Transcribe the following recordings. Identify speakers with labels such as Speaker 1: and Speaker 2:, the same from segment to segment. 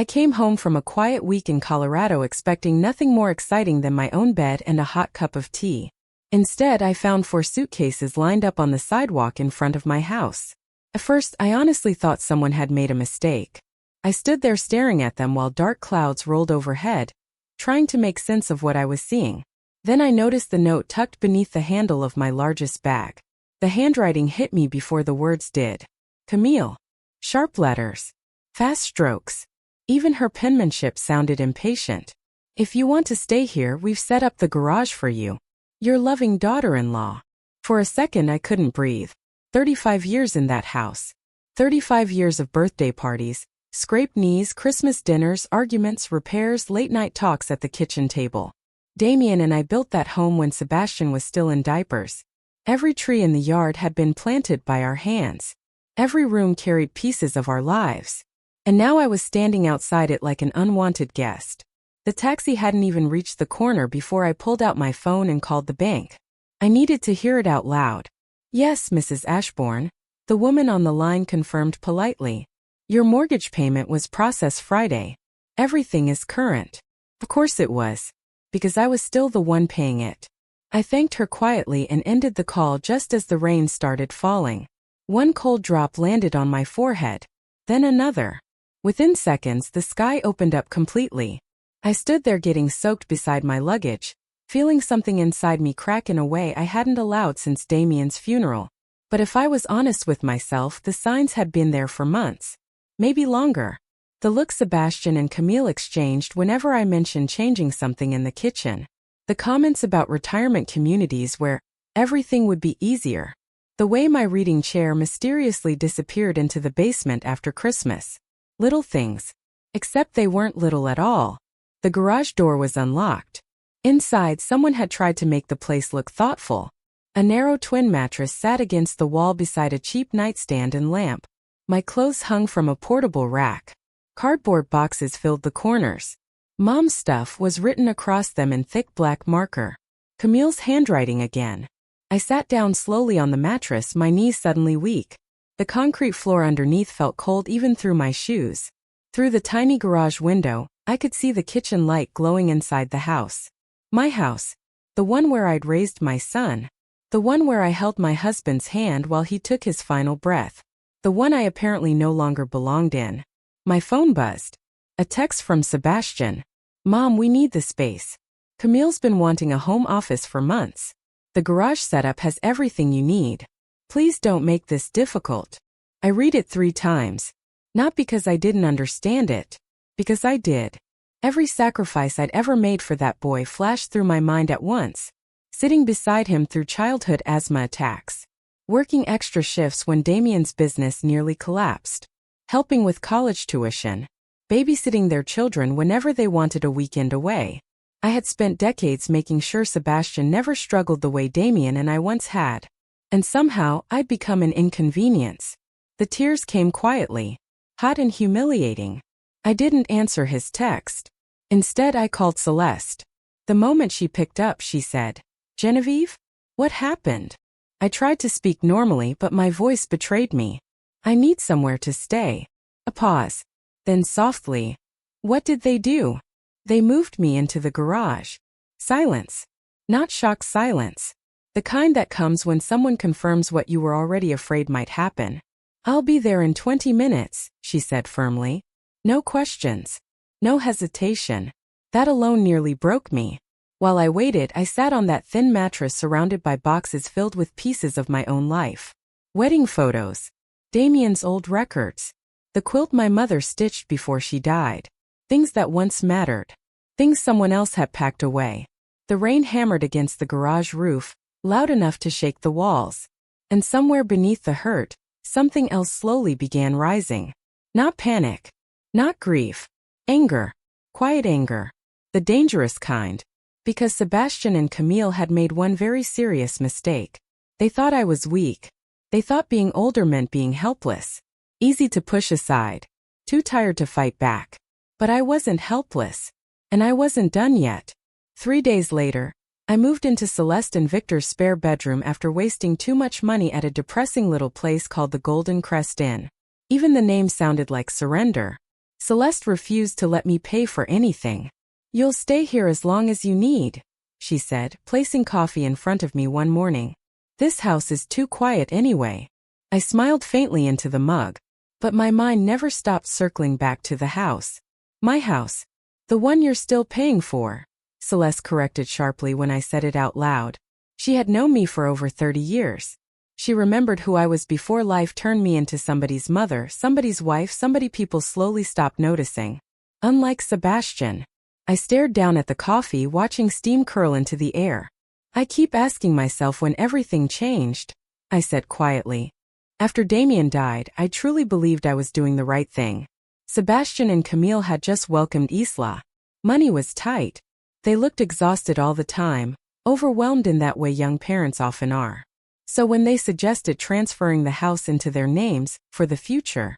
Speaker 1: I came home from a quiet week in Colorado expecting nothing more exciting than my own bed and a hot cup of tea. Instead, I found 4 suitcases lined up on the sidewalk in front of my house. At first, I honestly thought someone had made a mistake. I stood there staring at them while dark clouds rolled overhead, trying to make sense of what I was seeing. Then I noticed the note tucked beneath the handle of my largest bag. The handwriting hit me before the words did. Camille. Sharp letters. Fast strokes. Even her penmanship sounded impatient. If you want to stay here, we've set up the garage for you. Your loving daughter-in-law. For a second I couldn't breathe. 35 years in that house. 35 years of birthday parties, scraped knees, Christmas dinners, arguments, repairs, late-night talks at the kitchen table. Damien and I built that home when Sebastian was still in diapers. Every tree in the yard had been planted by our hands. Every room carried pieces of our lives. And now I was standing outside it like an unwanted guest. The taxi hadn't even reached the corner before I pulled out my phone and called the bank. I needed to hear it out loud. Yes, Mrs. Ashbourne. The woman on the line confirmed politely. Your mortgage payment was processed Friday. Everything is current. Of course it was. Because I was still the one paying it. I thanked her quietly and ended the call just as the rain started falling. One cold drop landed on my forehead. Then another. Within seconds, the sky opened up completely. I stood there getting soaked beside my luggage, feeling something inside me crack in a way I hadn't allowed since Damien's funeral. But if I was honest with myself, the signs had been there for months. Maybe longer. The look Sebastian and Camille exchanged whenever I mentioned changing something in the kitchen. The comments about retirement communities where everything would be easier. The way my reading chair mysteriously disappeared into the basement after Christmas. Little things. Except they weren't little at all. The garage door was unlocked. Inside, someone had tried to make the place look thoughtful. A narrow twin mattress sat against the wall beside a cheap nightstand and lamp. My clothes hung from a portable rack. Cardboard boxes filled the corners. Mom's stuff was written across them in thick black marker. Camille's handwriting again. I sat down slowly on the mattress, my knees suddenly weak. The concrete floor underneath felt cold even through my shoes. Through the tiny garage window, I could see the kitchen light glowing inside the house. My house. The one where I'd raised my son. The one where I held my husband's hand while he took his final breath. The one I apparently no longer belonged in. My phone buzzed. A text from Sebastian. Mom, we need the space. Camille's been wanting a home office for months. The garage setup has everything you need. Please don't make this difficult. I read it 3 times. Not because I didn't understand it. Because I did. Every sacrifice I'd ever made for that boy flashed through my mind at once. Sitting beside him through childhood asthma attacks. Working extra shifts when Damien's business nearly collapsed. Helping with college tuition. Babysitting their children whenever they wanted a weekend away. I had spent decades making sure Sebastian never struggled the way Damien and I once had. And somehow, I'd become an inconvenience. The tears came quietly. Hot and humiliating. I didn't answer his text. Instead, I called Celeste. The moment she picked up, she said, Genevieve? What happened? I tried to speak normally, but my voice betrayed me. I need somewhere to stay. A pause. Then softly. What did they do? They moved me into the garage. Silence. Not shocked silence. The kind that comes when someone confirms what you were already afraid might happen. I'll be there in 20 minutes, she said firmly. No questions. No hesitation. That alone nearly broke me. While I waited, I sat on that thin mattress surrounded by boxes filled with pieces of my own life. Wedding photos. Damien's old records. The quilt my mother stitched before she died. Things that once mattered. Things someone else had packed away. The rain hammered against the garage roof, loud enough to shake the walls. And somewhere beneath the hurt, something else slowly began rising. Not panic. Not grief. Anger. Quiet anger. The dangerous kind. Because Sebastian and Camille had made one very serious mistake. They thought I was weak. They thought being older meant being helpless. Easy to push aside. Too tired to fight back. But I wasn't helpless. And I wasn't done yet. 3 days later, I moved into Celeste and Victor's spare bedroom after wasting too much money at a depressing little place called the Golden Crest Inn. Even the name sounded like surrender. Celeste refused to let me pay for anything. "You'll stay here as long as you need," she said, placing coffee in front of me one morning. "This house is too quiet anyway." I smiled faintly into the mug, but my mind never stopped circling back to the house. "My house. The one you're still paying for," Celeste corrected sharply when I said it out loud. She had known me for over 30 years. She remembered who I was before life turned me into somebody's mother, somebody's wife, somebody people slowly stopped noticing. Unlike Sebastian. I stared down at the coffee, watching steam curl into the air. "I keep asking myself when everything changed," I said quietly. "After Damien died, I truly believed I was doing the right thing. Sebastian and Camille had just welcomed Isla. Money was tight. They looked exhausted all the time, overwhelmed in that way young parents often are. So when they suggested transferring the house into their names, for the future,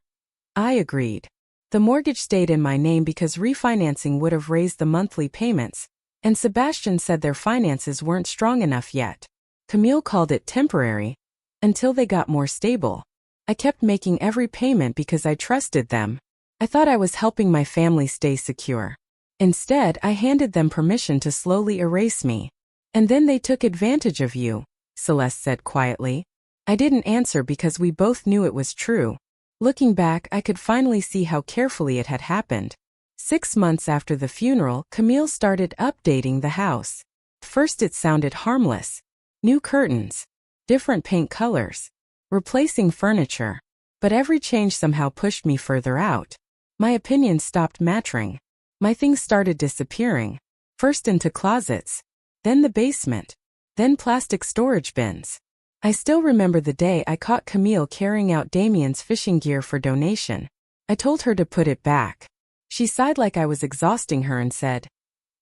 Speaker 1: I agreed. The mortgage stayed in my name because refinancing would have raised the monthly payments, and Sebastian said their finances weren't strong enough yet. Camille called it temporary, until they got more stable. I kept making every payment because I trusted them. I thought I was helping my family stay secure. Instead, I handed them permission to slowly erase me. And then they took advantage of you," Celeste said quietly. I didn't answer because we both knew it was true. Looking back, I could finally see how carefully it had happened. 6 months after the funeral, Camille started updating the house. First it sounded harmless. New curtains. Different paint colors. Replacing furniture. But every change somehow pushed me further out. My opinions stopped mattering. My things started disappearing. First into closets. Then the basement. Then plastic storage bins. I still remember the day I caught Camille carrying out Damien's fishing gear for donation. I told her to put it back. She sighed like I was exhausting her and said,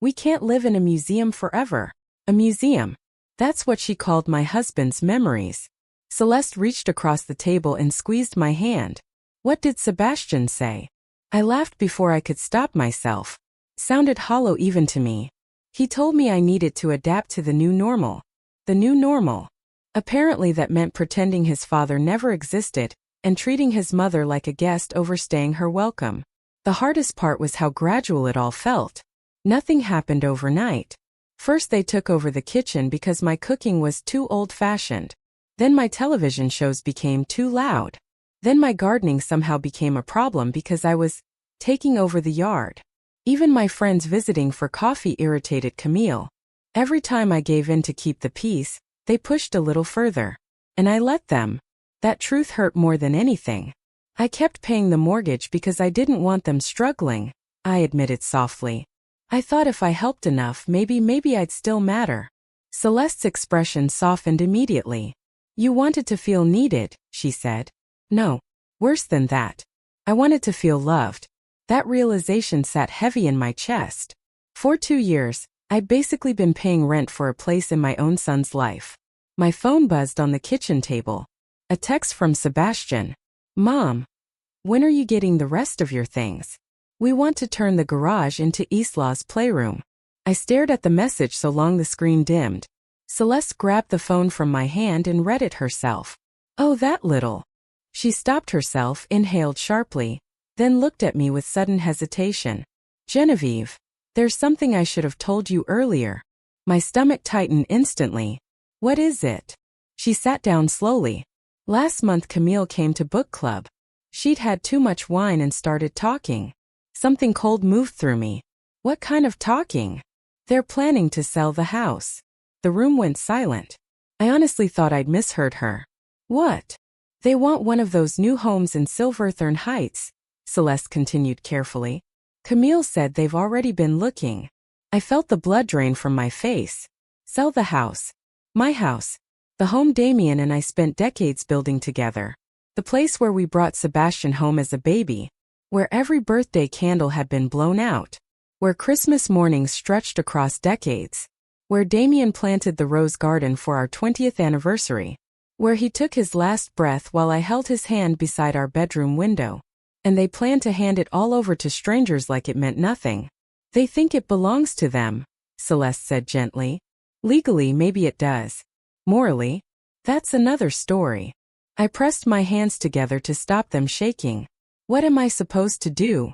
Speaker 1: "We can't live in a museum forever." A museum. That's what she called my husband's memories. Celeste reached across the table and squeezed my hand. "What did Sebastian say?" I laughed before I could stop myself. Sounded hollow even to me. He told me I needed to adapt to the new normal. The new normal. Apparently that meant pretending his father never existed, and treating his mother like a guest overstaying her welcome. The hardest part was how gradual it all felt. Nothing happened overnight. First they took over the kitchen because my cooking was too old-fashioned. Then my television shows became too loud. Then my gardening somehow became a problem because I was taking over the yard. Even my friends visiting for coffee irritated Camille. Every time I gave in to keep the peace, they pushed a little further. And I let them. That truth hurt more than anything. I kept paying the mortgage because I didn't want them struggling, I admitted softly. I thought if I helped enough, maybe I'd still matter. Celeste's expression softened immediately. "You wanted to feel needed," she said. "No. Worse than that. I wanted to feel loved." That realization sat heavy in my chest. For 2 years, I'd basically been paying rent for a place in my own son's life. My phone buzzed on the kitchen table. A text from Sebastian. "Mom, when are you getting the rest of your things? We want to turn the garage into Isla's playroom." I stared at the message so long the screen dimmed. Celeste grabbed the phone from my hand and read it herself. "Oh, that little." She stopped herself, inhaled sharply, then looked at me with sudden hesitation. "Genevieve, there's something I should have told you earlier." My stomach tightened instantly. "What is it?" She sat down slowly. "Last month Camille came to book club. She'd had too much wine and started talking. Something cold moved through me." "What kind of talking?" "They're planning to sell the house." The room went silent. I honestly thought I'd misheard her. "What?" "They want one of those new homes in Silverthorne Heights," Celeste continued carefully. "Camille said they've already been looking." I felt the blood drain from my face. Sell the house. My house. The home Damien and I spent decades building together. The place where we brought Sebastian home as a baby. Where every birthday candle had been blown out. Where Christmas mornings stretched across decades. Where Damien planted the rose garden for our 20th anniversary. Where he took his last breath while I held his hand beside our bedroom window. And they plan to hand it all over to strangers like it meant nothing. "They think it belongs to them," Celeste said gently. "Legally, maybe it does. Morally, that's another story." I pressed my hands together to stop them shaking. "What am I supposed to do?"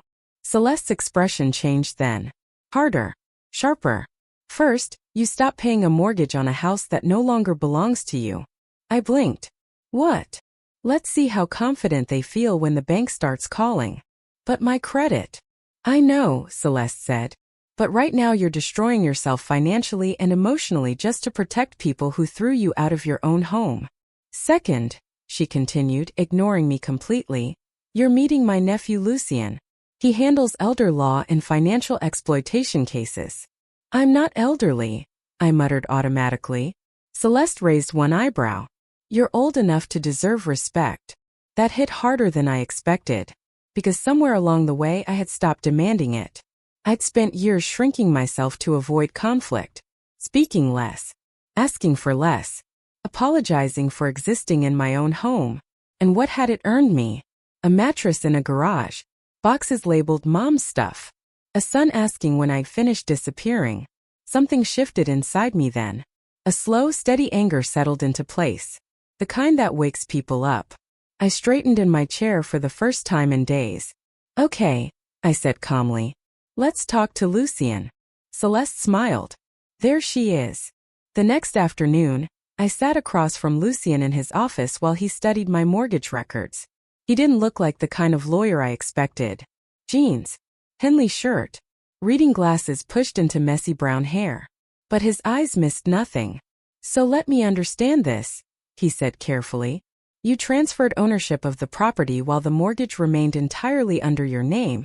Speaker 1: Celeste's expression changed then. Harder. Sharper. First, you stop paying a mortgage on a house that no longer belongs to you. I blinked. What? Let's see how confident they feel when the bank starts calling. But my credit. I know, Celeste said. But right now you're destroying yourself financially and emotionally just to protect people who threw you out of your own home. Second, she continued, ignoring me completely, you're meeting my nephew Lucien. He handles elder law and financial exploitation cases. I'm not elderly, I muttered automatically. Celeste raised one eyebrow. You're old enough to deserve respect. That hit harder than I expected, because somewhere along the way I had stopped demanding it. I'd spent years shrinking myself to avoid conflict, speaking less, asking for less, apologizing for existing in my own home. And what had it earned me? A mattress in a garage, boxes labeled mom's stuff, a son asking when I'd finished disappearing. Something shifted inside me then. A slow, steady anger settled into place, the kind that wakes people up. I straightened in my chair for the first time in days. Okay, I said calmly. Let's talk to Lucien. Celeste smiled. There she is. The next afternoon, I sat across from Lucien in his office while he studied my mortgage records. He didn't look like the kind of lawyer I expected. Jeans, Henley shirt, reading glasses pushed into messy brown hair. But his eyes missed nothing. So let me understand this, he said carefully. You transferred ownership of the property while the mortgage remained entirely under your name.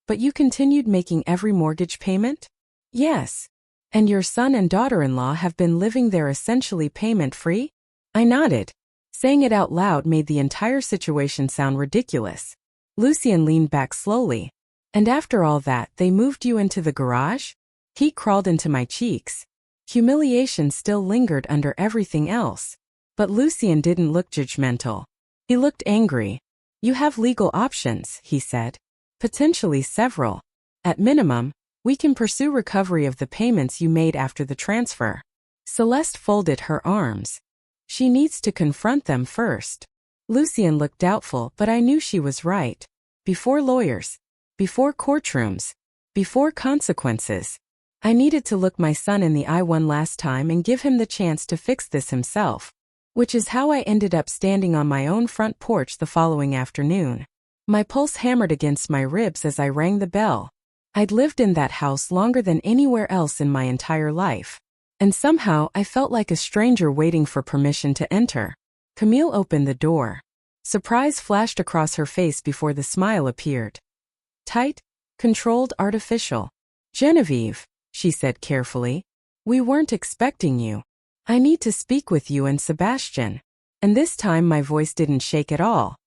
Speaker 1: But you continued making every mortgage payment? Yes. And your son and daughter-in-law have been living there essentially payment-free? I nodded. Saying it out loud made the entire situation sound ridiculous. Lucien leaned back slowly. And after all that, they moved you into the garage? Heat crawled into my cheeks. Humiliation still lingered under everything else. But Lucien didn't look judgmental. He looked angry. You have legal options, he said. Potentially several. At minimum, we can pursue recovery of the payments you made after the transfer. Celeste folded her arms. She needs to confront them first. Lucien looked doubtful, but I knew she was right. Before lawyers. Before courtrooms. Before consequences. I needed to look my son in the eye one last time and give him the chance to fix this himself. Which is how I ended up standing on my own front porch the following afternoon. My pulse hammered against my ribs as I rang the bell. I'd lived in that house longer than anywhere else in my entire life. And somehow I felt like a stranger waiting for permission to enter. Camille opened the door. Surprise flashed across her face before the smile appeared. Tight, controlled, artificial. Genevieve, she said carefully. We weren't expecting you. I need to speak with you and Sebastian. And this time my voice didn't shake at all.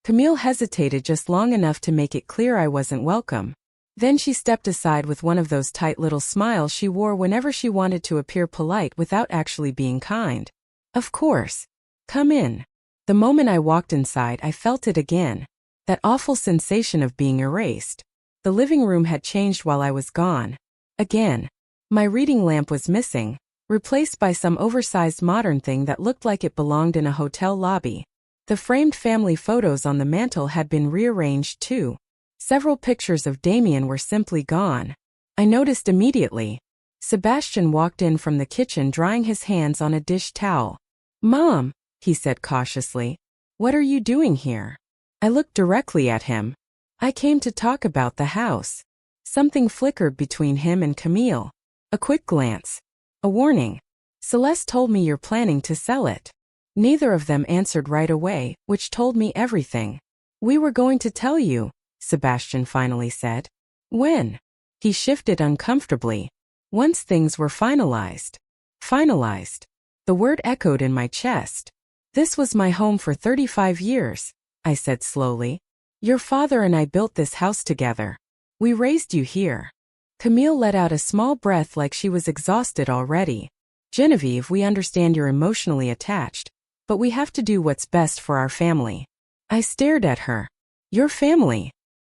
Speaker 1: Camille hesitated just long enough to make it clear I wasn't welcome. Then she stepped aside with one of those tight little smiles she wore whenever she wanted to appear polite without actually being kind. Of course. Come in. The moment I walked inside, I felt it again. That awful sensation of being erased. The living room had changed while I was gone. Again. My reading lamp was missing, replaced by some oversized modern thing that looked like it belonged in a hotel lobby. The framed family photos on the mantel had been rearranged too. Several pictures of Damien were simply gone. I noticed immediately. Sebastian walked in from the kitchen drying his hands on a dish towel. Mom, he said cautiously. What are you doing here? I looked directly at him. I came to talk about the house. Something flickered between him and Camille. A quick glance. A warning. Celeste told me you're planning to sell it. Neither of them answered right away, which told me everything. We were going to tell you, Sebastian finally said. When? He shifted uncomfortably. Once things were finalized. Finalized. The word echoed in my chest. This was my home for 35 years, I said slowly. Your father and I built this house together. We raised you here. Camille let out a small breath like she was exhausted already. Genevieve, we understand you're emotionally attached, but we have to do what's best for our family. I stared at her. Your family.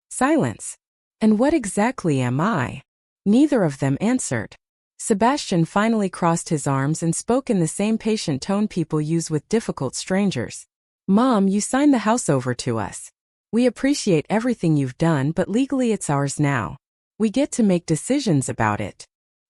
Speaker 1: Silence. And what exactly am I? Neither of them answered. Sebastian finally crossed his arms and spoke in the same patient tone people use with difficult strangers. Mom, you signed the house over to us. We appreciate everything you've done, but legally it's ours now. We get to make decisions about it.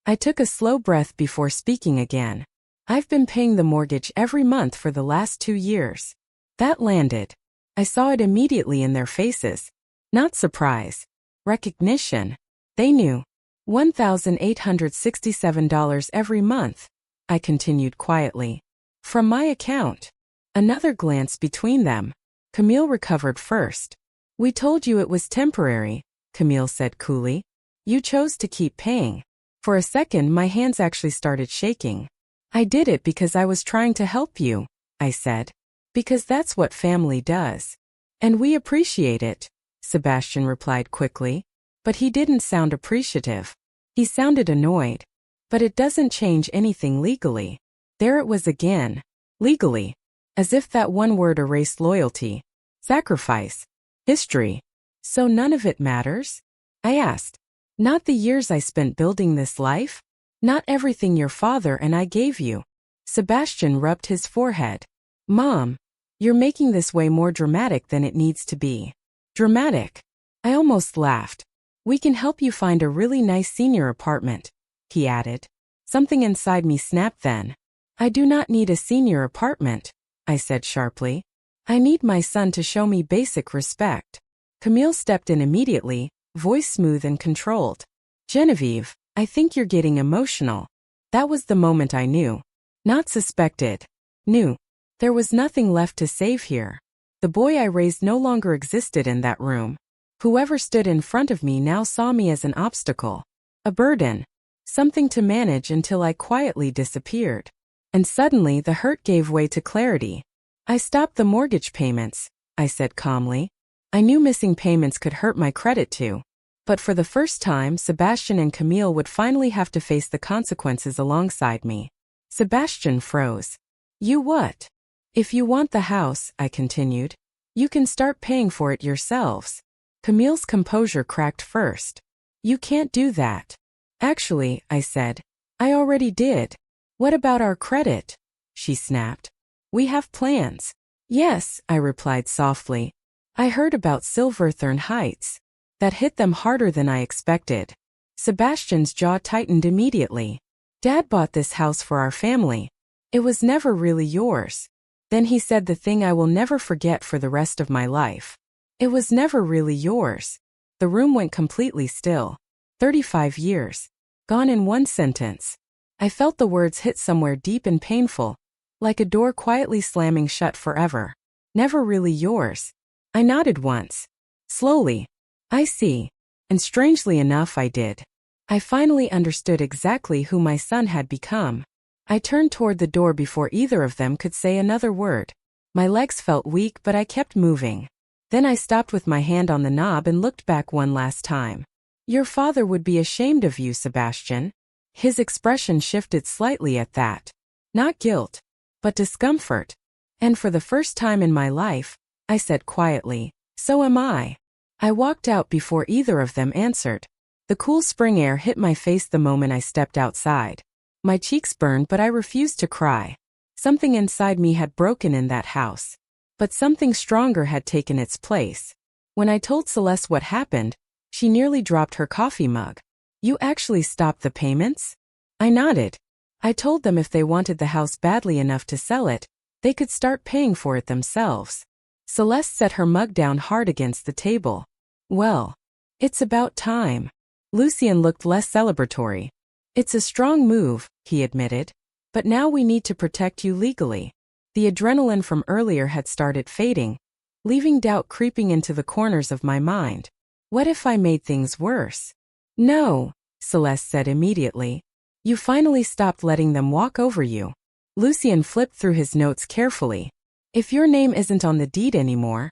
Speaker 1: I took a slow breath before speaking again. I've been paying the mortgage every month for the last 2 years. That landed. I saw it immediately in their faces. Not surprise. Recognition. They knew. $1,867 every month, I continued quietly. From my account. Another glance between them. Camille recovered first. We told you it was temporary, Camille said coolly. You chose to keep paying. For a second, my hands actually started shaking. I did it because I was trying to help you, I said. Because that's what family does. And we appreciate it, Sebastian replied quickly. But he didn't sound appreciative. He sounded annoyed. But it doesn't change anything legally. There it was again. Legally. As if that one word erased loyalty, sacrifice, history. So none of it matters? I asked. Not the years I spent building this life? Not everything your father and I gave you? Sebastian rubbed his forehead. Mom, you're making this way more dramatic than it needs to be. Dramatic? I almost laughed. We can help you find a really nice senior apartment, he added. Something inside me snapped then. I do not need a senior apartment, I said sharply. I need my son to show me basic respect. Camille stepped in immediately, voice smooth and controlled. Genevieve, I think you're getting emotional. That was the moment I knew. Not suspected. Knew. There was nothing left to save here. The boy I raised no longer existed in that room. Whoever stood in front of me now saw me as an obstacle. A burden. Something to manage until I quietly disappeared. And suddenly the hurt gave way to clarity. I stopped the mortgage payments, I said calmly. I knew missing payments could hurt my credit too. But for the first time, Sebastian and Camille would finally have to face the consequences alongside me. Sebastian froze. You what? If you want the house, I continued, you can start paying for it yourselves. Camille's composure cracked first. You can't do that. Actually, I said, I already did. What about our credit? She snapped. We have plans. Yes, I replied softly. I heard about Silverthorne Heights. That hit them harder than I expected. Sebastian's jaw tightened immediately. Dad bought this house for our family. It was never really yours. Then he said the thing I will never forget for the rest of my life. It was never really yours. The room went completely still. 35 years. Gone in one sentence. I felt the words hit somewhere deep and painful, like a door quietly slamming shut forever. Never really yours. I nodded once. Slowly. I see. And strangely enough, I did. I finally understood exactly who my son had become. I turned toward the door before either of them could say another word. My legs felt weak, but I kept moving. Then I stopped with my hand on the knob and looked back one last time. Your father would be ashamed of you, Sebastian. His expression shifted slightly at that. Not guilt, but discomfort. And for the first time in my life, I said quietly, so am I. I walked out before either of them answered. The cool spring air hit my face the moment I stepped outside. My cheeks burned, but I refused to cry. Something inside me had broken in that house. But something stronger had taken its place. When I told Celeste what happened, she nearly dropped her coffee mug. You actually stopped the payments? I nodded. I told them if they wanted the house badly enough to sell it, they could start paying for it themselves. Celeste set her mug down hard against the table. Well, it's about time. Lucien looked less celebratory. It's a strong move, he admitted. But now we need to protect you legally. The adrenaline from earlier had started fading, leaving doubt creeping into the corners of my mind. What if I made things worse? No, Celeste said immediately. You finally stopped letting them walk over you. Lucien flipped through his notes carefully. If your name isn't on the deed anymore,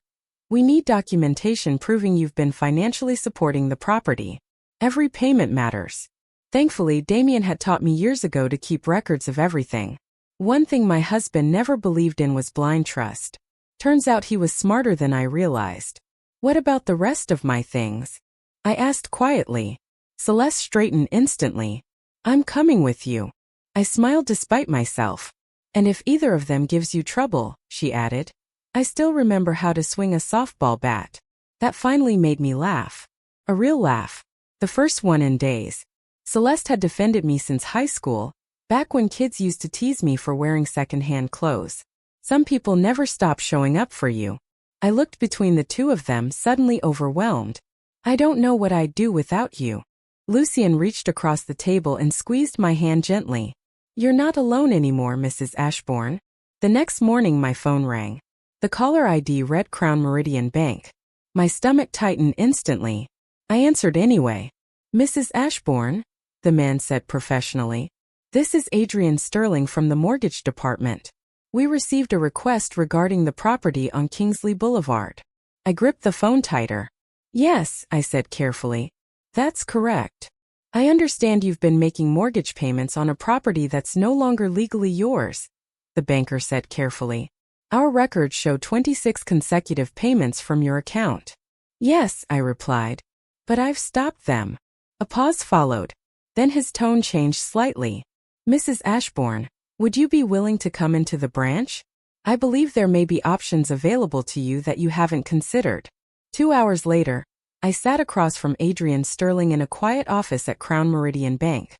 Speaker 1: we need documentation proving you've been financially supporting the property. Every payment matters. Thankfully, Damien had taught me years ago to keep records of everything. One thing my husband never believed in was blind trust. Turns out he was smarter than I realized. What about the rest of my things? I asked quietly. Celeste straightened instantly. I'm coming with you. I smiled despite myself. And if either of them gives you trouble, she added. I still remember how to swing a softball bat. That finally made me laugh. A real laugh. The first one in days. Celeste had defended me since high school, back when kids used to tease me for wearing second-hand clothes. Some people never stop showing up for you. I looked between the two of them, suddenly overwhelmed. I don't know what I'd do without you. Lucien reached across the table and squeezed my hand gently. You're not alone anymore, Mrs. Ashbourne. The next morning my phone rang. The caller ID read Crown Meridian Bank. My stomach tightened instantly. I answered anyway. Mrs. Ashbourne, the man said professionally. This is Adrian Sterling from the mortgage department. We received a request regarding the property on Kingsley Boulevard. I gripped the phone tighter. Yes, I said carefully. That's correct. I understand you've been making mortgage payments on a property that's no longer legally yours, the banker said carefully. Our records show 26 consecutive payments from your account. Yes, I replied. But I've stopped them. A pause followed. Then his tone changed slightly. Mrs. Ashbourne, would you be willing to come into the branch? I believe there may be options available to you that you haven't considered. 2 hours later, I sat across from Adrian Sterling in a quiet office at Crown Meridian Bank.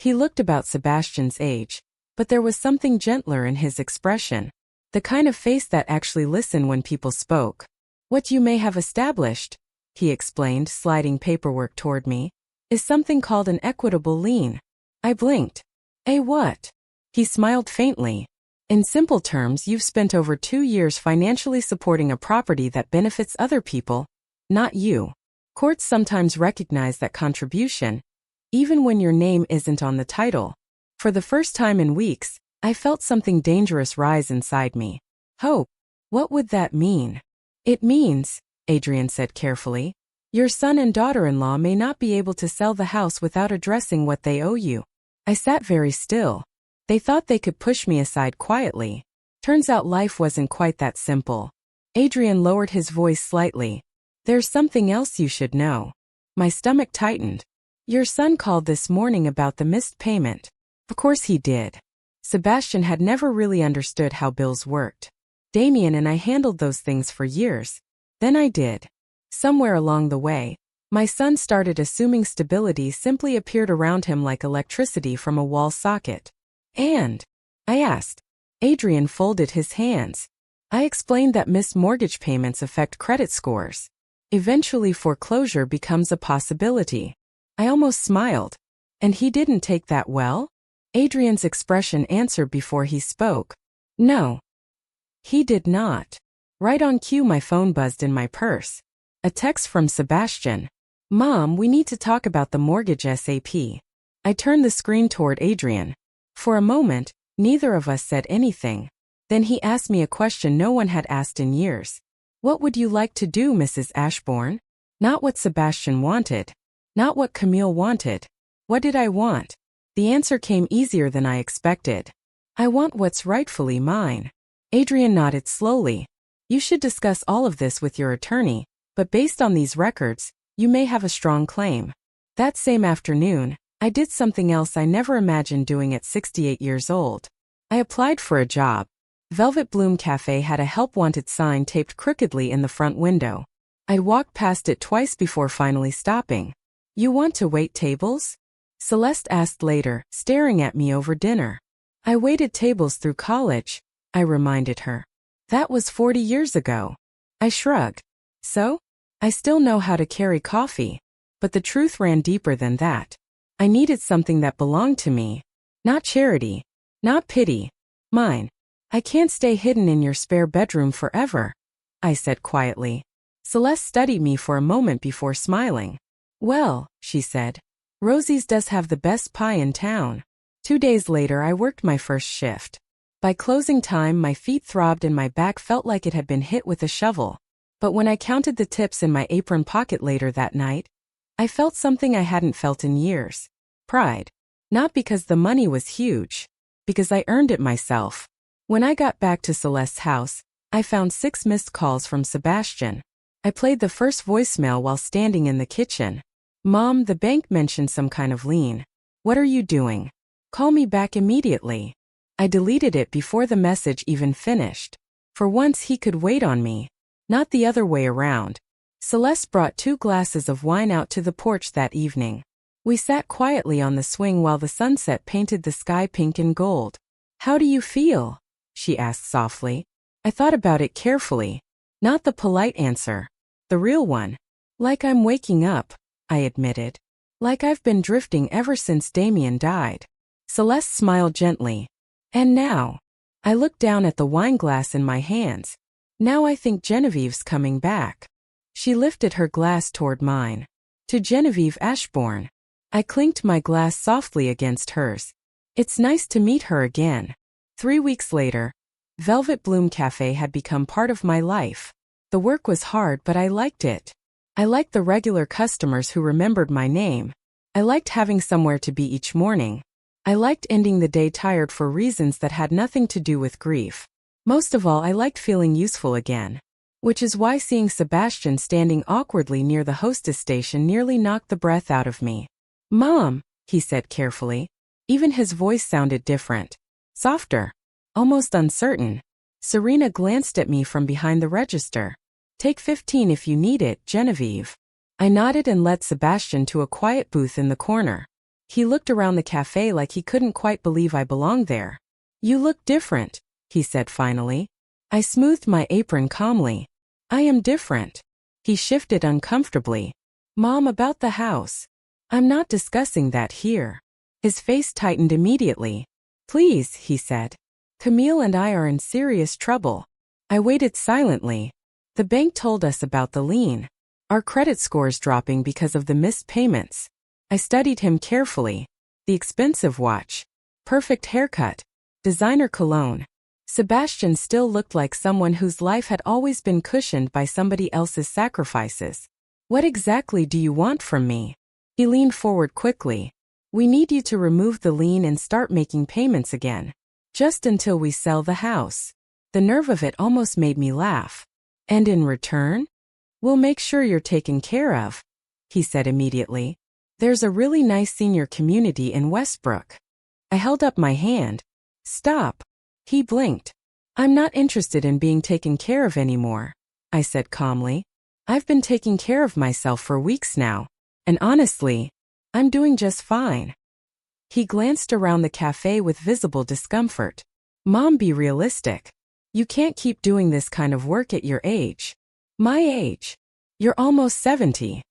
Speaker 1: He looked about Sebastian's age, but there was something gentler in his expression. The kind of face that actually listened when people spoke. What you may have established, he explained, sliding paperwork toward me, is something called an equitable lien. I blinked. A what? He smiled faintly. In simple terms, you've spent over 2 years financially supporting a property that benefits other people, not you. Courts sometimes recognize that contribution, even when your name isn't on the title. For the first time in weeks, I felt something dangerous rise inside me. Hope. What would that mean? It means, Adrian said carefully, your son and daughter-in-law may not be able to sell the house without addressing what they owe you. I sat very still. They thought they could push me aside quietly. Turns out life wasn't quite that simple. Adrian lowered his voice slightly. There's something else you should know. My stomach tightened. Your son called this morning about the missed payment. Of course he did. Sebastian had never really understood how bills worked. Damien and I handled those things for years. Then I did. Somewhere along the way, my son started assuming stability simply appeared around him like electricity from a wall socket. And? I asked. Adrian folded his hands. I explained that missed mortgage payments affect credit scores. Eventually foreclosure becomes a possibility. I almost smiled. And he didn't take that well? Adrian's expression answered before he spoke. No. He did not. Right on cue my phone buzzed in my purse. A text from Sebastian. Mom, we need to talk about the mortgage SAP. I turned the screen toward Adrian. For a moment, neither of us said anything. Then he asked me a question no one had asked in years. What would you like to do, Mrs. Ashbourne? Not what Sebastian wanted. Not what Camille wanted. What did I want? The answer came easier than I expected. I want what's rightfully mine. Adrian nodded slowly. You should discuss all of this with your attorney, but based on these records, you may have a strong claim. That same afternoon, I did something else I never imagined doing at 68 years old. I applied for a job. Velvet Bloom Cafe had a help wanted sign taped crookedly in the front window. I'd walked past it twice before finally stopping. You want to wait tables? Celeste asked later, staring at me over dinner. I waited tables through college, I reminded her. That was 40 years ago. I shrugged. So? I still know how to carry coffee. But the truth ran deeper than that. I needed something that belonged to me. Not charity. Not pity. Mine. I can't stay hidden in your spare bedroom forever, I said quietly. Celeste studied me for a moment before smiling. Well, she said, Rosie's does have the best pie in town. 2 days later I worked my first shift. By closing time my feet throbbed and my back felt like it had been hit with a shovel. But when I counted the tips in my apron pocket later that night, I felt something I hadn't felt in years. Pride. Not because the money was huge. Because I earned it myself. When I got back to Celeste's house, I found 6 missed calls from Sebastian. I played the first voicemail while standing in the kitchen. Mom, the bank mentioned some kind of lien. What are you doing? Call me back immediately. I deleted it before the message even finished. For once he could wait on me. Not the other way around. Celeste brought 2 glasses of wine out to the porch that evening. We sat quietly on the swing while the sunset painted the sky pink and gold. "How do you feel?" she asked softly. I thought about it carefully. Not the polite answer. The real one. "Like I'm waking up," I admitted. "Like I've been drifting ever since Damien died." Celeste smiled gently. "And now?" I looked down at the wine glass in my hands. "Now I think Genevieve's coming back." She lifted her glass toward mine. "To Genevieve Ashbourne." I clinked my glass softly against hers. "It's nice to meet her again." 3 weeks later, Velvet Bloom Cafe had become part of my life. The work was hard, but I liked it. I liked the regular customers who remembered my name. I liked having somewhere to be each morning. I liked ending the day tired for reasons that had nothing to do with grief. Most of all, I liked feeling useful again. Which is why seeing Sebastian standing awkwardly near the hostess station nearly knocked the breath out of me. "Mom," he said carefully. Even his voice sounded different. Softer. Almost uncertain. Serena glanced at me from behind the register. "Take 15 if you need it, Genevieve." I nodded and led Sebastian to a quiet booth in the corner. He looked around the cafe like he couldn't quite believe I belonged there. "You look different," he said finally. I smoothed my apron calmly. "I am different." He shifted uncomfortably. "Mom, about the house." "I'm not discussing that here." His face tightened immediately. "Please," he said. "Camille and I are in serious trouble." I waited silently. The bank told us about the lien. Our credit scores dropping because of the missed payments. I studied him carefully. The expensive watch. Perfect haircut. Designer cologne. Sebastian still looked like someone whose life had always been cushioned by somebody else's sacrifices. "What exactly do you want from me?" He leaned forward quickly. "We need you to remove the lien and start making payments again. Just until we sell the house." The nerve of it almost made me laugh. "And in return?" "We'll make sure you're taken care of," he said immediately. "There's a really nice senior community in Westbrook." I held up my hand. "Stop." He blinked. "I'm not interested in being taken care of anymore," I said calmly. "I've been taking care of myself for weeks now. And honestly, I'm doing just fine." He glanced around the cafe with visible discomfort. "Mom, be realistic. You can't keep doing this kind of work at your age." "My age? You're almost 70.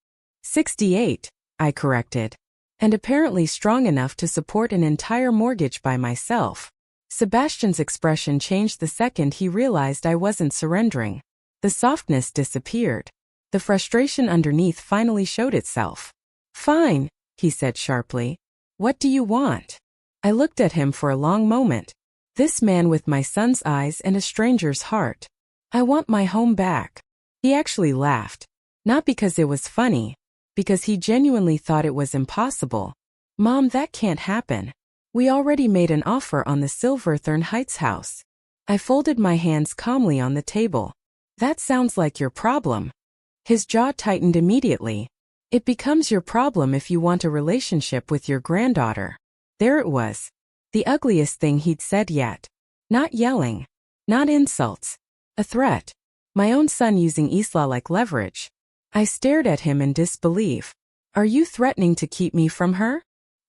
Speaker 1: 68, I corrected. "And apparently strong enough to support an entire mortgage by myself." Sebastian's expression changed the second he realized I wasn't surrendering. The softness disappeared. The frustration underneath finally showed itself. "Fine," he said sharply. "What do you want?" I looked at him for a long moment. This man with my son's eyes and a stranger's heart. "I want my home back." He actually laughed. Not because it was funny, because he genuinely thought it was impossible. "Mom, that can't happen. We already made an offer on the Silverthorne Heights house." I folded my hands calmly on the table. "That sounds like your problem." His jaw tightened immediately. "It becomes your problem if you want a relationship with your granddaughter." There it was. The ugliest thing he'd said yet. Not yelling. Not insults. A threat. My own son using Isla like leverage. I stared at him in disbelief. "Are you threatening to keep me from her?"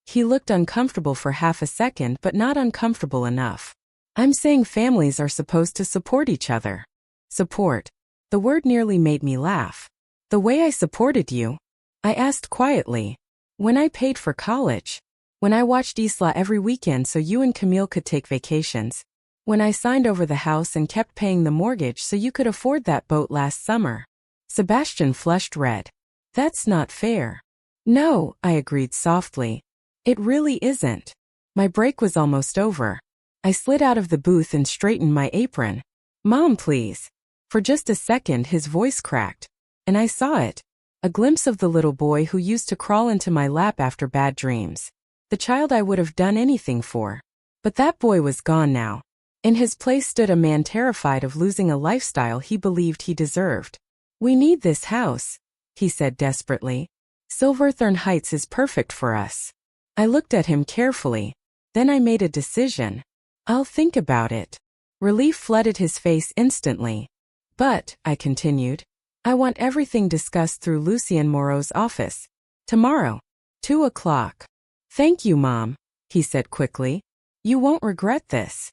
Speaker 1: He looked uncomfortable for half a second, but not uncomfortable enough. "I'm saying families are supposed to support each other." Support. The word nearly made me laugh. "The way I supported you?" I asked quietly. "When I paid for college. When I watched Isla every weekend so you and Camille could take vacations. When I signed over the house and kept paying the mortgage so you could afford that boat last summer." Sebastian flushed red. "That's not fair." "No," I agreed softly. "It really isn't." My break was almost over. I slid out of the booth and straightened my apron. "Mom, please." For just a second his voice cracked. And I saw it. A glimpse of the little boy who used to crawl into my lap after bad dreams. The child I would have done anything for. But that boy was gone now. In his place stood a man terrified of losing a lifestyle he believed he deserved. "We need this house," he said desperately. "Silverthorne Heights is perfect for us." I looked at him carefully. Then I made a decision. "I'll think about it." Relief flooded his face instantly. "But," I continued, I want everything discussed through Lucien Moreau's office. Tomorrow. 2 o'clock. Thank you, Mom, he said quickly. You won't regret this.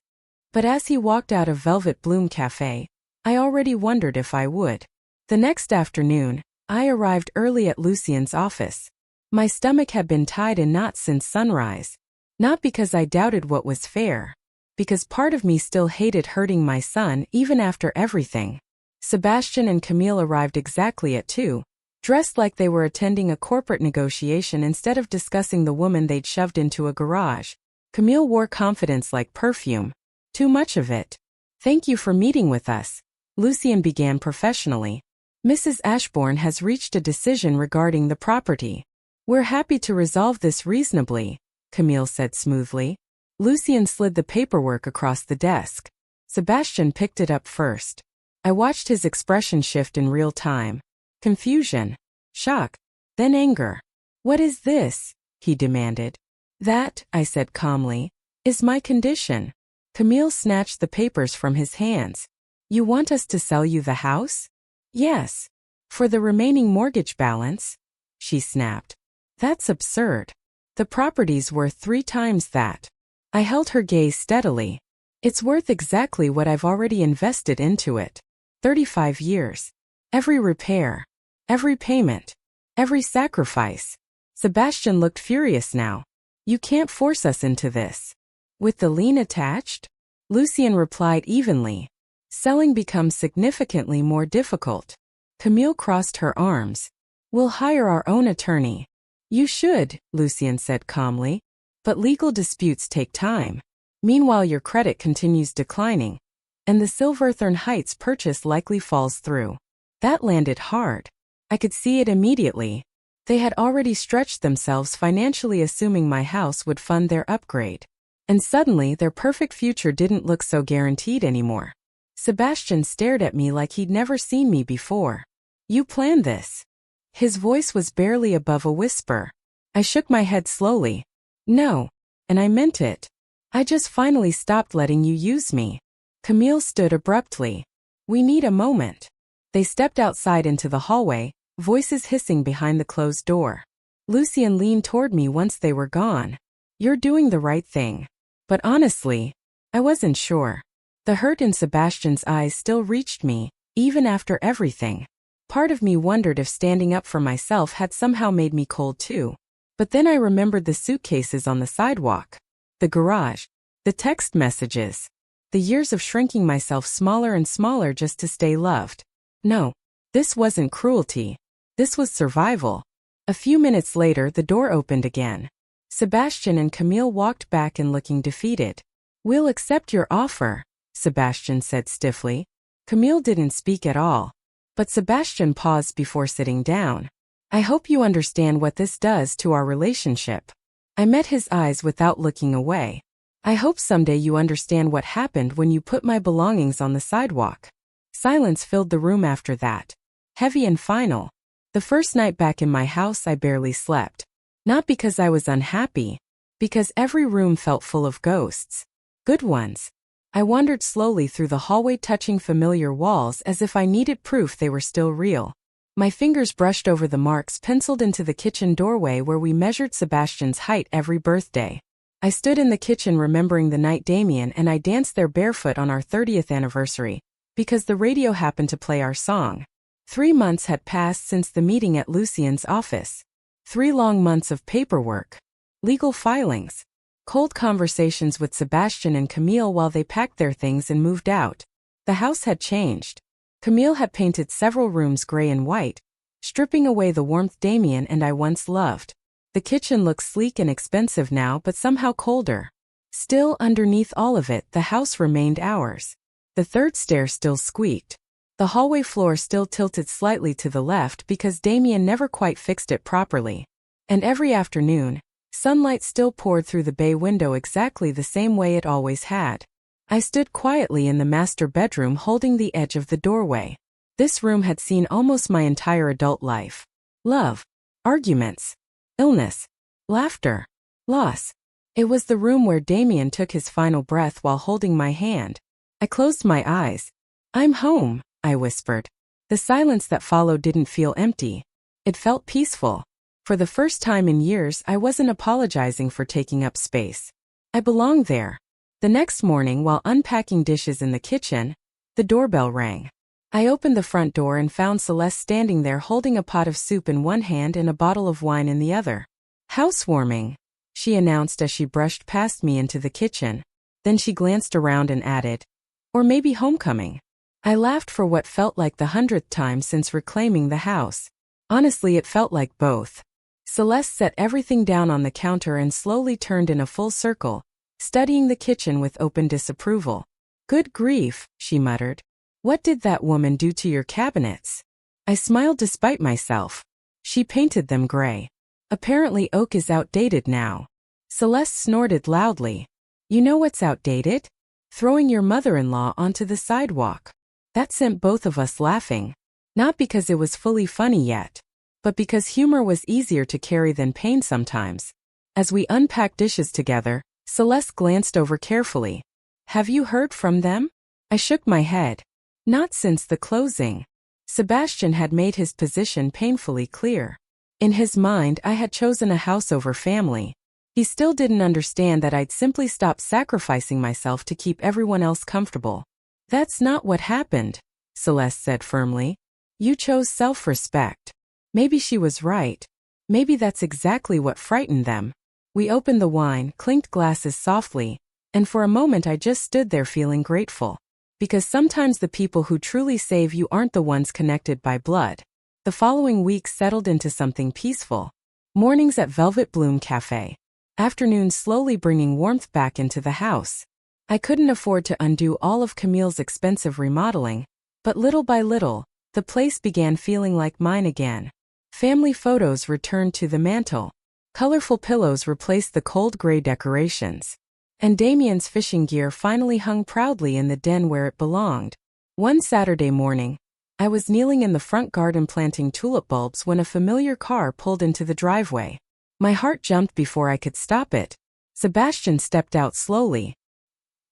Speaker 1: But as he walked out of Velvet Bloom Cafe, I already wondered if I would. The next afternoon, I arrived early at Lucien's office. My stomach had been tied in knots since sunrise. Not because I doubted what was fair. Because part of me still hated hurting my son even after everything. Sebastian and Camille arrived exactly at 2, dressed like they were attending a corporate negotiation instead of discussing the woman they'd shoved into a garage. Camille wore confidence like perfume. Too much of it. Thank you for meeting with us, Lucien began professionally. Mrs. Ashbourne has reached a decision regarding the property. We're happy to resolve this reasonably, Camille said smoothly. Lucien slid the paperwork across the desk. Sebastian picked it up first. I watched his expression shift in real time. Confusion. Shock. Then anger. What is this? He demanded. That, I said calmly, is my condition. Camille snatched the papers from his hands. You want us to sell you the house? Yes. For the remaining mortgage balance? She snapped. That's absurd. The property's worth 3 times that. I held her gaze steadily. It's worth exactly what I've already invested into it. 35 years. Every repair. Every payment. Every sacrifice. Sebastian looked furious now. You can't force us into this. With the lien attached? Lucien replied evenly. Selling becomes significantly more difficult. Camille crossed her arms. We'll hire our own attorney. You should, Lucien said calmly. But legal disputes take time. Meanwhile, your credit continues declining. And the Silverthorne Heights purchase likely falls through. That landed hard. I could see it immediately. They had already stretched themselves financially, assuming my house would fund their upgrade. And suddenly, their perfect future didn't look so guaranteed anymore. Sebastian stared at me like he'd never seen me before. You planned this. His voice was barely above a whisper. I shook my head slowly. No. And I meant it. I just finally stopped letting you use me. Camille stood abruptly. We need a moment. They stepped outside into the hallway, voices hissing behind the closed door. Lucien leaned toward me once they were gone. You're doing the right thing. But honestly, I wasn't sure. The hurt in Sebastian's eyes still reached me, even after everything. Part of me wondered if standing up for myself had somehow made me cold too. But then I remembered the suitcases on the sidewalk. The garage. The text messages. The years of shrinking myself smaller and smaller just to stay loved. No, this wasn't cruelty. This was survival. A few minutes later, the door opened again. Sebastian and Camille walked back in looking defeated. We'll accept your offer, Sebastian said stiffly. Camille didn't speak at all. But Sebastian paused before sitting down. I hope you understand what this does to our relationship. I met his eyes without looking away. I hope someday you understand what happened when you put my belongings on the sidewalk. Silence filled the room after that. Heavy and final. The first night back in my house, I barely slept. Not because I was unhappy. Because every room felt full of ghosts. Good ones. I wandered slowly through the hallway, touching familiar walls as if I needed proof they were still real. My fingers brushed over the marks penciled into the kitchen doorway where we measured Sebastian's height every birthday. I stood in the kitchen remembering the night Damien and I danced there barefoot on our 30th anniversary, because the radio happened to play our song. 3 months had passed since the meeting at Lucien's office. 3 long months of paperwork. Legal filings. Cold conversations with Sebastian and Camille while they packed their things and moved out. The house had changed. Camille had painted several rooms gray and white, stripping away the warmth Damien and I once loved. The kitchen looked sleek and expensive now, but somehow colder. Still, underneath all of it, the house remained ours. The third stair still squeaked. The hallway floor still tilted slightly to the left because Damien never quite fixed it properly. And every afternoon, sunlight still poured through the bay window exactly the same way it always had. I stood quietly in the master bedroom holding the edge of the doorway. This room had seen almost my entire adult life. Love. Arguments. Illness. Laughter. Loss. It was the room where Damien took his final breath while holding my hand. I closed my eyes. I'm home, I whispered. The silence that followed didn't feel empty. It felt peaceful. For the first time in years, I wasn't apologizing for taking up space. I belonged there. The next morning, while unpacking dishes in the kitchen, the doorbell rang. I opened the front door and found Celeste standing there holding a pot of soup in one hand and a bottle of wine in the other. "Housewarming," she announced as she brushed past me into the kitchen. Then she glanced around and added, "Or maybe homecoming." I laughed for what felt like the 100th time since reclaiming the house. Honestly, it felt like both. Celeste set everything down on the counter and slowly turned in a full circle, studying the kitchen with open disapproval. "Good grief," she muttered. "What did that woman do to your cabinets?" I smiled despite myself. "She painted them gray. Apparently oak is outdated now." Celeste snorted loudly. "You know what's outdated? Throwing your mother-in-law onto the sidewalk." That sent both of us laughing. Not because it was fully funny yet, but because humor was easier to carry than pain sometimes. As we unpacked dishes together, Celeste glanced over carefully. "Have you heard from them?" I shook my head. Not since the closing. Sebastian had made his position painfully clear. In his mind, I had chosen a house over family. He still didn't understand that I'd simply stopped sacrificing myself to keep everyone else comfortable. "That's not what happened," Celeste said firmly. "You chose self-respect." Maybe she was right. Maybe that's exactly what frightened them. We opened the wine, clinked glasses softly, and for a moment I just stood there feeling grateful. Because sometimes the people who truly save you aren't the ones connected by blood. The following week settled into something peaceful. Mornings at Velvet Bloom Cafe. Afternoons slowly bringing warmth back into the house. I couldn't afford to undo all of Camille's expensive remodeling, but little by little, the place began feeling like mine again. Family photos returned to the mantel. Colorful pillows replaced the cold gray decorations. And Damien's fishing gear finally hung proudly in the den where it belonged. One Saturday morning, I was kneeling in the front garden planting tulip bulbs when a familiar car pulled into the driveway. My heart jumped before I could stop it. Sebastian stepped out slowly.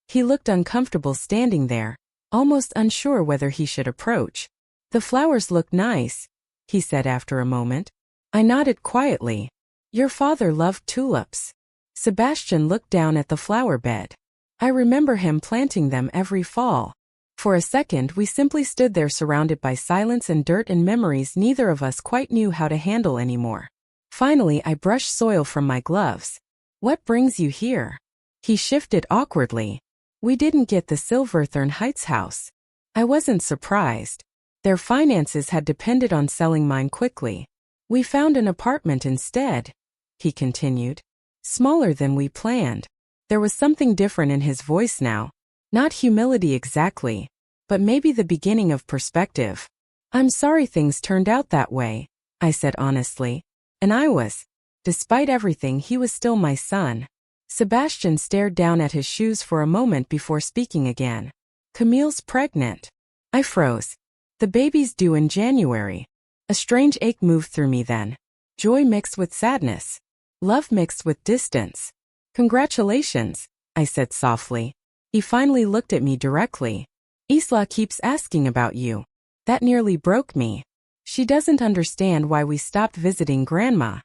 Speaker 1: He looked uncomfortable standing there, almost unsure whether he should approach. "The flowers look nice," he said after a moment. I nodded quietly. "Your father loved tulips." Sebastian looked down at the flower bed. I remember him planting them every fall. For a second, we simply stood there surrounded by silence and dirt and memories neither of us quite knew how to handle anymore. Finally, I brushed soil from my gloves. "What brings you here?" He shifted awkwardly. "We didn't get the Silverthorne Heights house." I wasn't surprised. Their finances had depended on selling mine quickly. "We found an apartment instead," he continued. "Smaller than we planned." There was something different in his voice now. Not humility exactly, but maybe the beginning of perspective. "I'm sorry things turned out that way," I said honestly. And I was. Despite everything, he was still my son. Sebastian stared down at his shoes for a moment before speaking again. "Camille's pregnant." I froze. "The baby's due in January." A strange ache moved through me then. Joy mixed with sadness. Love mixed with distance. "Congratulations," I said softly. He finally looked at me directly. "Isla keeps asking about you." That nearly broke me. She doesn't understand why we stopped visiting Grandma.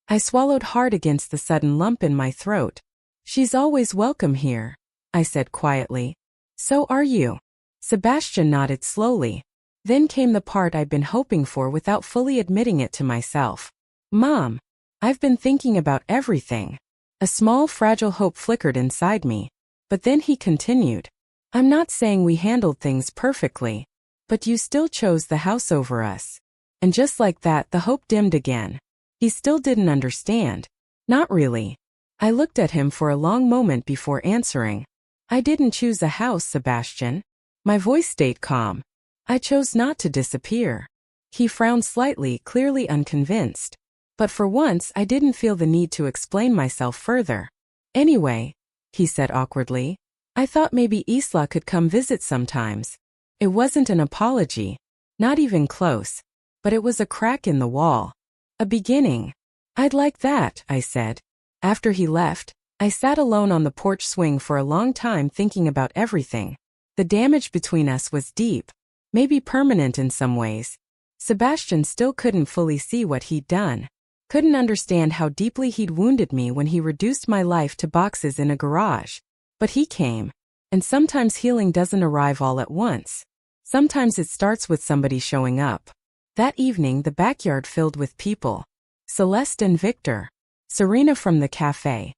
Speaker 1: I swallowed hard against the sudden lump in my throat. "She's always welcome here," I said quietly. "So are you." Sebastian nodded slowly. Then came the part I'd been hoping for without fully admitting it to myself. "Mom, I've been thinking about everything." A small fragile hope flickered inside me. But then he continued. "I'm not saying we handled things perfectly, but you still chose the house over us." And just like that, the hope dimmed again. He still didn't understand. Not really. I looked at him for a long moment before answering. "I didn't choose a house, Sebastian." My voice stayed calm. "I chose not to disappear." He frowned slightly, clearly unconvinced. But for once, I didn't feel the need to explain myself further. "Anyway," he said awkwardly, "I thought maybe Isla could come visit sometimes." It wasn't an apology. Not even close. But it was a crack in the wall. A beginning. "I'd like that," I said. After he left, I sat alone on the porch swing for a long time thinking about everything. The damage between us was deep. maybe permanent in some ways. Sebastian still couldn't fully see what he'd done. Couldn't understand how deeply he'd wounded me when he reduced my life to boxes in a garage. But he came. And sometimes healing doesn't arrive all at once. Sometimes it starts with somebody showing up. That evening, the backyard filled with people. Celeste and Victor. Serena from the cafe.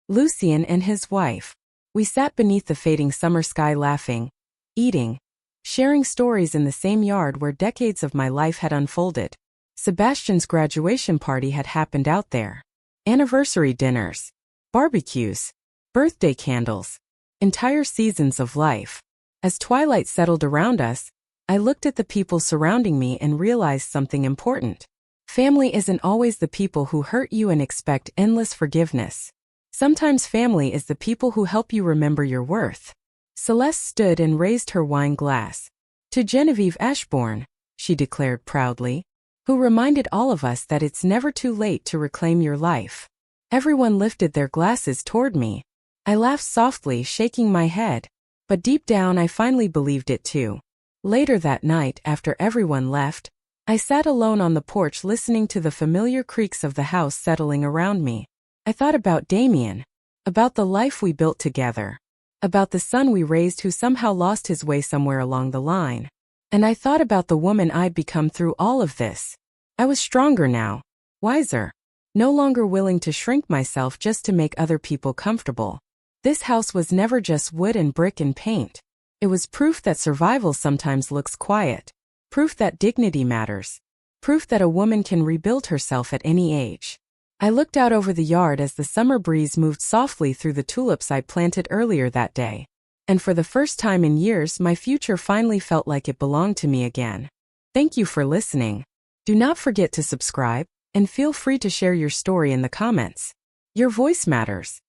Speaker 1: Lucien and his wife. We sat beneath the fading summer sky laughing, eating, sharing stories in the same yard where decades of my life had unfolded. Sebastian's graduation party had happened out there. Anniversary dinners, barbecues, birthday candles, entire seasons of life. As twilight settled around us, I looked at the people surrounding me and realized something important. Family isn't always the people who hurt you and expect endless forgiveness. Sometimes family is the people who help you remember your worth. Celeste stood and raised her wine glass. To Genevieve Ashbourne, she declared proudly, who reminded all of us that it's never too late to reclaim your life. Everyone lifted their glasses toward me. I laughed softly, shaking my head. But deep down I finally believed it too. Later that night, after everyone left, I sat alone on the porch listening to the familiar creaks of the house settling around me. I thought about Damien, about the life we built together, about the son we raised who somehow lost his way somewhere along the line. And I thought about the woman I'd become through all of this. I was stronger now, wiser, no longer willing to shrink myself just to make other people comfortable. This house was never just wood and brick and paint. It was proof that survival sometimes looks quiet, proof that dignity matters, proof that a woman can rebuild herself at any age. I looked out over the yard as the summer breeze moved softly through the tulips I planted earlier that day. And for the first time in years, my future finally felt like it belonged to me again. Thank you for listening. Do not forget to subscribe, and feel free to share your story in the comments. Your voice matters.